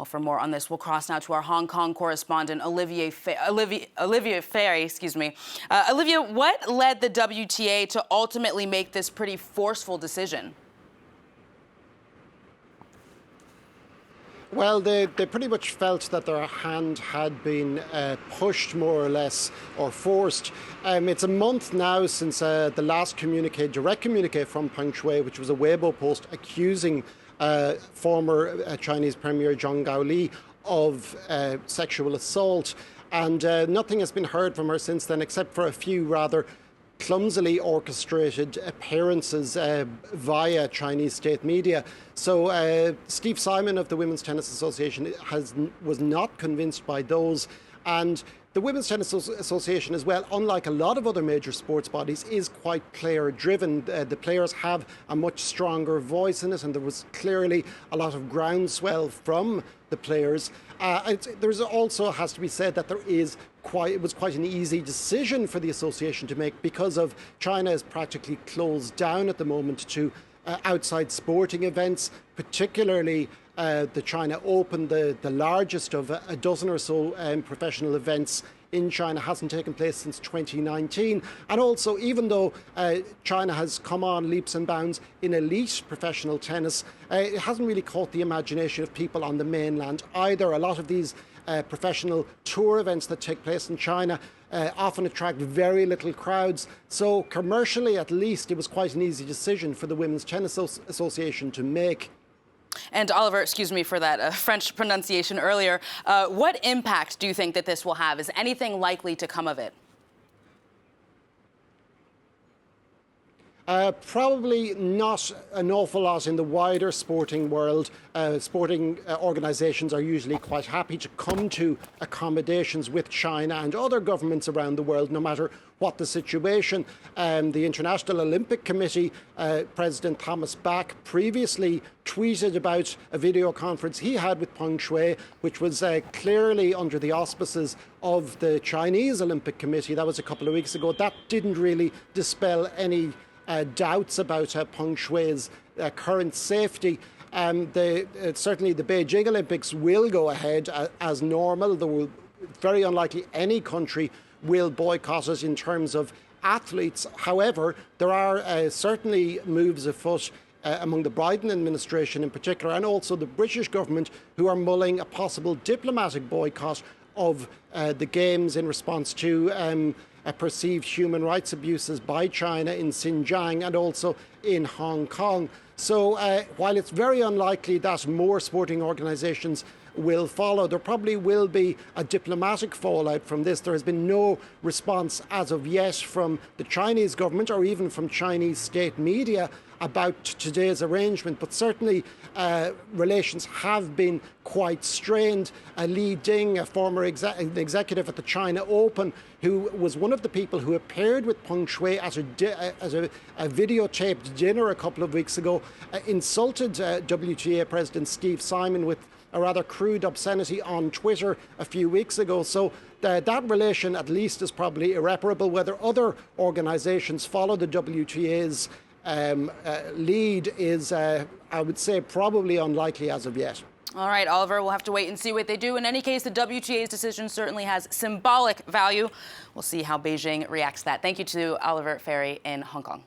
Well, for more on this, we'll cross now to our Hong Kong correspondent, Oliver Farry. Olivia, what led the WTA to ultimately make this pretty forceful decision? Well, they pretty much felt that their hand had been pushed more or less, or forced. It's a month now since the last direct communique from Peng Shuai, which was a Weibo post accusing former Chinese Premier Zhang Gaoli of sexual assault. And nothing has been heard from her since then, except for a few rather clumsily orchestrated appearances via Chinese state media. So Steve Simon of the Women's Tennis Association was not convinced by those. And the Women's Tennis Association as well, unlike a lot of other major sports bodies, is quite player-driven. The players have a much stronger voice in it, and there was clearly a lot of groundswell from the players. There's also has to be said that it was quite an easy decision for the association to make, because of China is practically closed down at the moment to outside sporting events, particularly the China Open, the largest of a dozen or so professional events in China, hasn't taken place since 2019. And also, even though China has come on leaps and bounds in elite professional tennis, it hasn't really caught the imagination of people on the mainland either. A lot of these professional tour events that take place in China often attract very little crowds. So commercially, at least, it was quite an easy decision for the Women's Tennis Association to make. And Oliver, excuse me for that French pronunciation earlier, what impact do you think that this will have? Is anything likely to come of it? Probably not an awful lot in the wider sporting world. Sporting organisations are usually quite happy to come to accommodations with China and other governments around the world, no matter what the situation. The International Olympic Committee President Thomas Bach previously tweeted about a video conference he had with Peng Shuai, which was clearly under the auspices of the Chinese Olympic Committee. That was a couple of weeks ago. That didn't really dispel any doubts about Peng Shuai's current safety. Certainly the Beijing Olympics will go ahead as normal. There will very unlikely any country will boycott it in terms of athletes. However, there are certainly moves afoot among the Biden administration in particular, and also the British government, who are mulling a possible diplomatic boycott of the Games in response to perceived human rights abuses by China in Xinjiang and also in Hong Kong. So while it's very unlikely that more sporting organisations will follow, there probably will be a diplomatic fallout from this. There has been no response as of yet from the Chinese government or even from Chinese state media about today's arrangement, but certainly relations have been quite strained. Li Ding, a former executive at the China Open, who was one of the people who appeared with Peng Shuai at a videotaped dinner a couple of weeks ago, insulted WTA President Steve Simon with a rather crude obscenity on Twitter a few weeks ago. So that relation, at least, is probably irreparable. Whether other organisations follow the WTA's lead is, I would say, probably unlikely as of yet. All right, Oliver, we'll have to wait and see what they do. In any case, the WTA's decision certainly has symbolic value. We'll see how Beijing reacts to that. Thank you to Oliver Farry in Hong Kong.